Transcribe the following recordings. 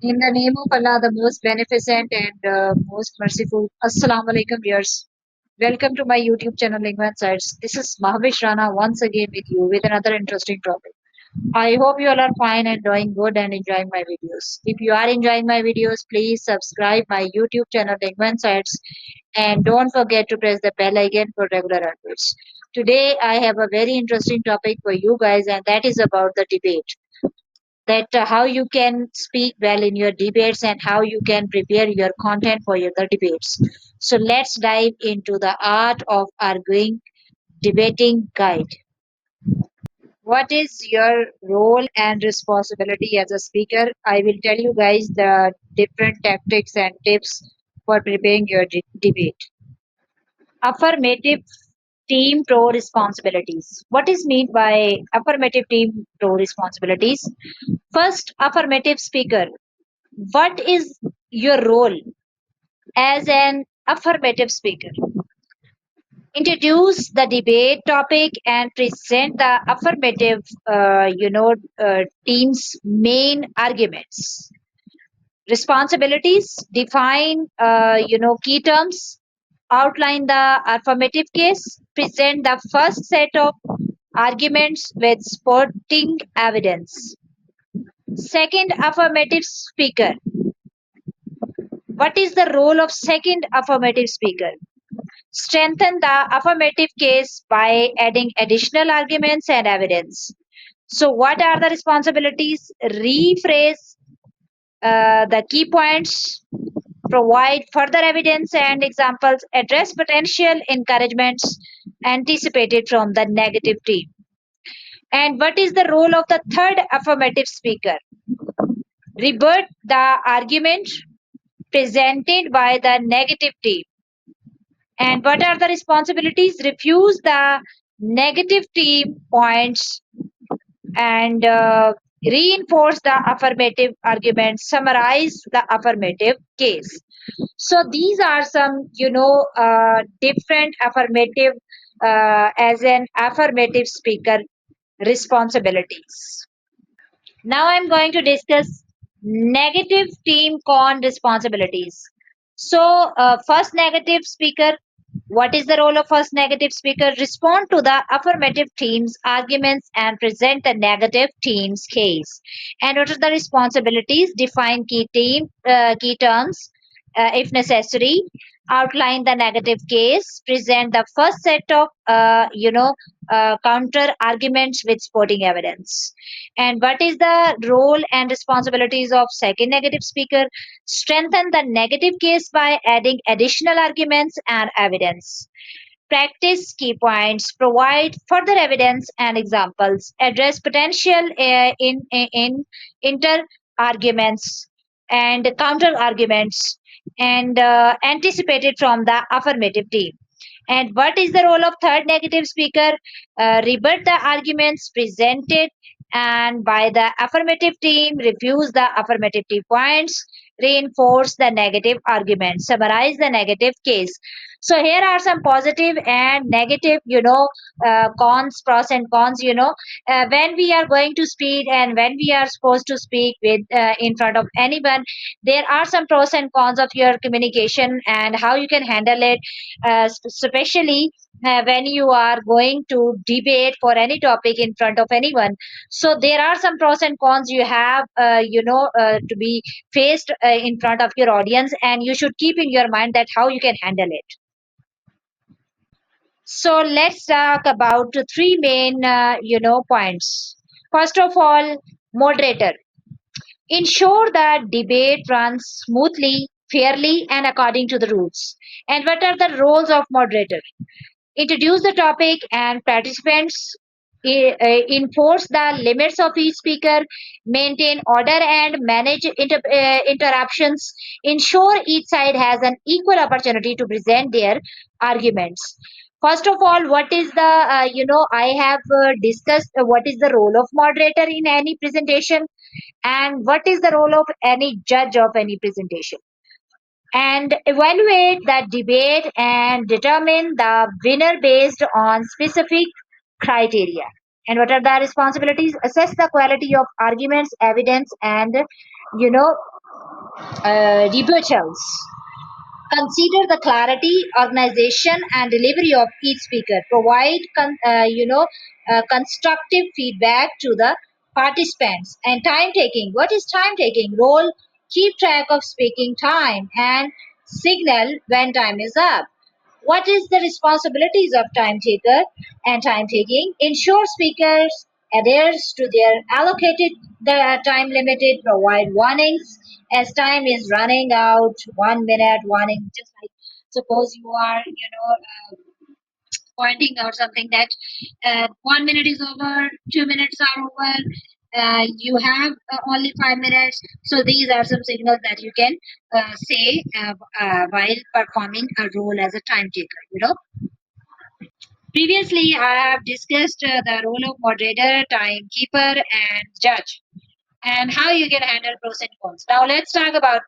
In the name of Allah, the most beneficent and most merciful. Assalamu alaikum, viewers. Welcome to my YouTube channel, Lingua Insights. This is Mahavish Rana once again with you with another interesting topic. I hope you all are fine and doing good and enjoying my videos. If you are enjoying my videos, please subscribe my YouTube channel, Lingua Insights, and don't forget to press the bell icon for regular updates. Today, I have a very interesting topic for you guys, and that is about the debate that how you can speak well in your debates and how you can prepare your content for your the debates. So let's dive into the art of arguing debating guide. What is your role and responsibility as a speaker? I will tell you guys the different tactics and tips for preparing your debate. Affirmative team pro responsibilities. What is meant by affirmative team pro responsibilities? First, affirmative speaker. What is your role as an affirmative speaker? Introduce the debate topic and present the affirmative, team's main arguments. Responsibilities: define, key terms, outline the affirmative case, present the first set of arguments with supporting evidence. Second, affirmative speaker. What is the role of second affirmative speaker? Strengthen the affirmative case by adding additional arguments and evidence. So, what are the responsibilities? Rephrase the key points, provide further evidence and examples, address potential encouragements anticipated from the negative team. And what is the role of the third affirmative speaker? Rebut the argument presented by the negative team. And what are the responsibilities? Refuse the negative team points and reinforce the affirmative argument, summarize the affirmative case. So these are some, different affirmative as an affirmative speaker responsibilities. Now I'm going to discuss negative team con responsibilities. So, first negative speaker, what is the role of first negative speaker? Respond to the affirmative team's arguments and present the negative team's case. And what are the responsibilities? Define key terms, if necessary. Outline the negative case. Present the first set of, counter arguments with supporting evidence. And what is the role and responsibilities of second negative speaker? Strengthen the negative case by adding additional arguments and evidence. Practice key points, provide further evidence and examples, address potential in inter arguments and counter arguments, and anticipated from the affirmative team. And what is the role of third negative speaker? Rebut the arguments presented and by the affirmative team, refuse the affirmative team points, reinforce the negative argument, summarize the negative case. So here are some positive and negative, cons, pros and cons. When we are going to speak and when we are supposed to speak with in front of anyone, there are some pros and cons of your communication and how you can handle it, especially when you are going to debate for any topic in front of anyone. So there are some pros and cons you have, to be faced in front of your audience, and you should keep in your mind that how you can handle it. So let's talk about three main, points. First of all, moderator. Ensure that debate runs smoothly, fairly, and according to the rules. And what are the roles of moderator? Introduce the topic and participants, enforce the limits of each speaker, maintain order and manage interruptions, ensure each side has an equal opportunity to present their arguments. First of all, what is the, I have discussed what is the role of moderator in any presentation and what is the role of any judge of any presentation, and evaluate that debate and determine the winner based on specific criteria. And what are the responsibilities? Assess the quality of arguments, evidence, and, you know, Rebuttals. Consider the clarity, organization, and delivery of each speaker. Provide constructive feedback to the participants. And time taking. What is time taking? Role. Keep track of speaking time and signal when time is up. What is the responsibilities of time taker and time taking? Ensure speakers adheres to their allocated the time limited. Provide warnings as time is running out. 1 minute warning. Just like suppose you are pointing out something that 1 minute is over, 2 minutes are over. You have only 5 minutes. So these are some signals that you can say while performing a role as a time taker. Previously, I have discussed the role of moderator, timekeeper, and judge, and how you can handle pros and cons. Now, let's talk about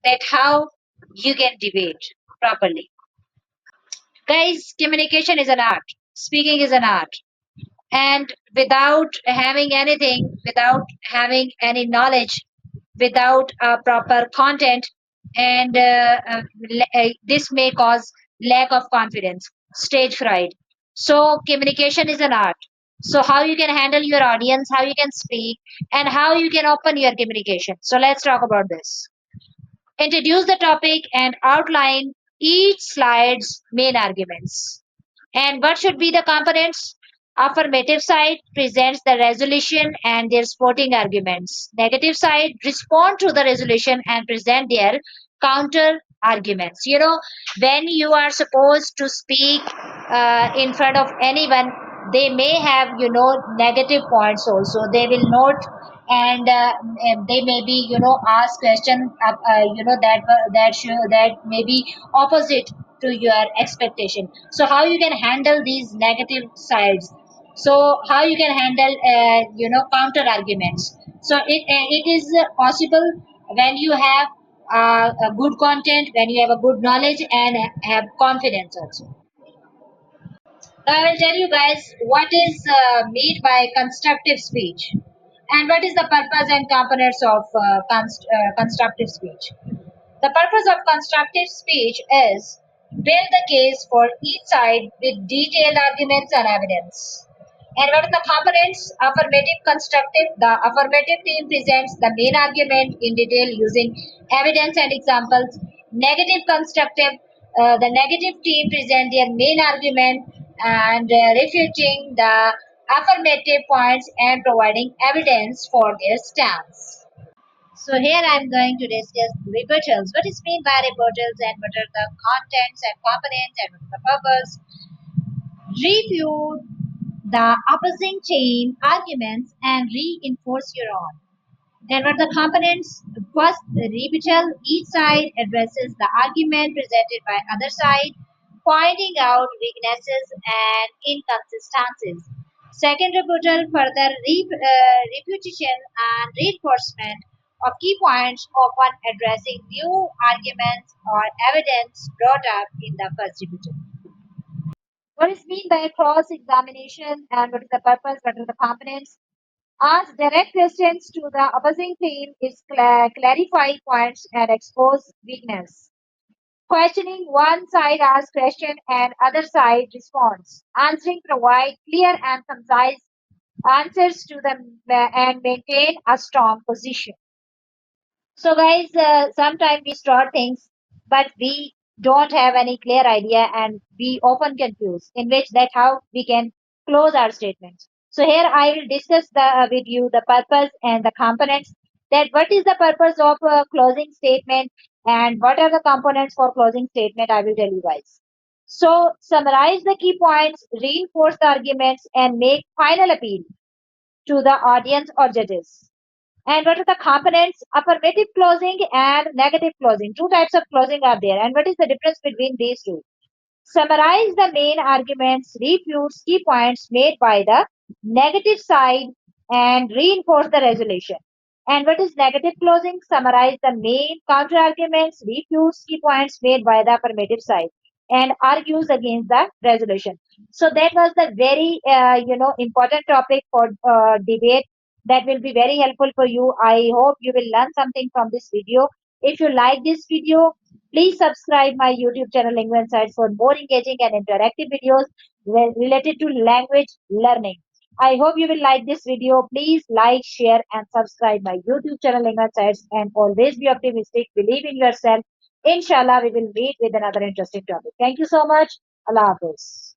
that how you can debate properly. Guys, communication is an art. Speaking is an art, and without having anything, without having any knowledge, without a proper content, and this may cause lack of confidence, stage fright. So communication is an art. So how you can handle your audience, how you can speak, and how you can open your communication. So let's talk about this. Introduce the topic and outline each slide's main arguments. And what should be the components? Affirmative side presents the resolution and their supporting arguments. Negative side respond to the resolution and present their counter arguments. When you are supposed to speak in front of anyone, they may have negative points also. They will note, and they may be ask question that may be opposite to your expectation. So how you can handle these negative sides? So how you can handle counter arguments? So it is possible when you have a good content, when you have a good knowledge and have confidence also. Now I will tell you guys what is meant by constructive speech and what is the purpose and components of constructive speech. The purpose of constructive speech is build the case for each side with detailed arguments and evidence. And what are the components? Affirmative constructive. The affirmative team presents the main argument in detail using evidence and examples. Negative constructive. The negative team present their main argument and refuting the affirmative points and providing evidence for their stance. So here I am going to discuss rebuttals. What is meant by rebuttals and what are the contents and components and what is the purpose? Refute the opposing chain arguments and reinforce your own. Then what are the components? First, the rebuttal. Each side addresses the argument presented by other side, pointing out weaknesses and inconsistencies. Second rebuttal, further repetition and reinforcement of key points, often addressing new arguments or evidence brought up in the first rebuttal. What is meant by cross examination and what is the purpose? What are the components? Ask direct questions to the opposing team is clarify points and expose weakness. Questioning one side asks question and other side responds. Answering provide clear and concise answers to them and maintain a strong position. So, guys, sometimes we start things, but we don't have any clear idea, and we often confuse. In which that how we can close our statements. So here I will discuss with you the purpose and the components. That what is the purpose of a closing statement and what are the components for closing statement? I will tell you guys. So summarize the key points, reinforce the arguments, and make final appeal to the audience or judges. And what are the components? Affirmative closing and negative closing. Two types of closing are there. And what is the difference between these two? Summarize the main arguments, refutes key points made by the negative side, and reinforce the resolution. And what is negative closing? Summarize the main counter arguments, refutes key points made by the affirmative side, and argues against the resolution. So that was the very important topic for debate. That will be very helpful for you. I hope you will learn something from this video. If you like this video, please subscribe my YouTube channel Language Insights for more engaging and interactive videos related to language learning. I hope you will like this video. Please like, share, and subscribe my YouTube channel Language Insights, and always be optimistic. Believe in yourself. Inshallah, we will meet with another interesting topic. Thank you so much. Allah Hafiz.